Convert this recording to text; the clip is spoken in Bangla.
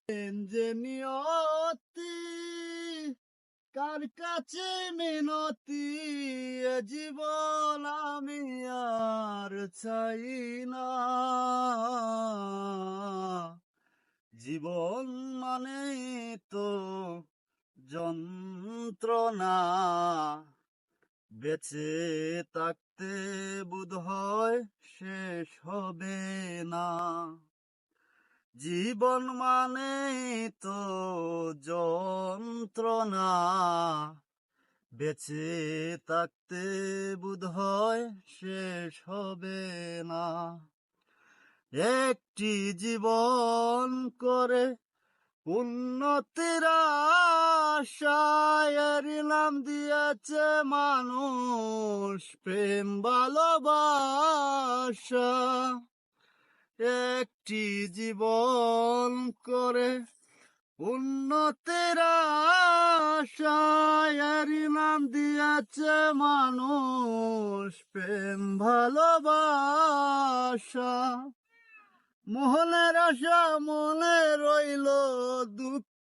যে নিয়তি কার কাছে মিনতি, এ জীবন আমি আর চাই না। জীবন মানে তো যন্ত্রণা, বেঁচে থাকতে বোধহয় শেষ হবে না। জীবন মানে তো যন্ত্রণা, বেঁচে থাকতে বোধহয় শেষ হবে না। একটি জীবন করে উন্নতির আশায় নাম দিয়েছে মানুষ প্রেম ভালোবাসা। একটি জীবন করে উন্নতির আশায় নাম দিয়েছে মানুষ প্রেম ভালোবাসা। মোহনের আশা মনে রইল, দুঃখ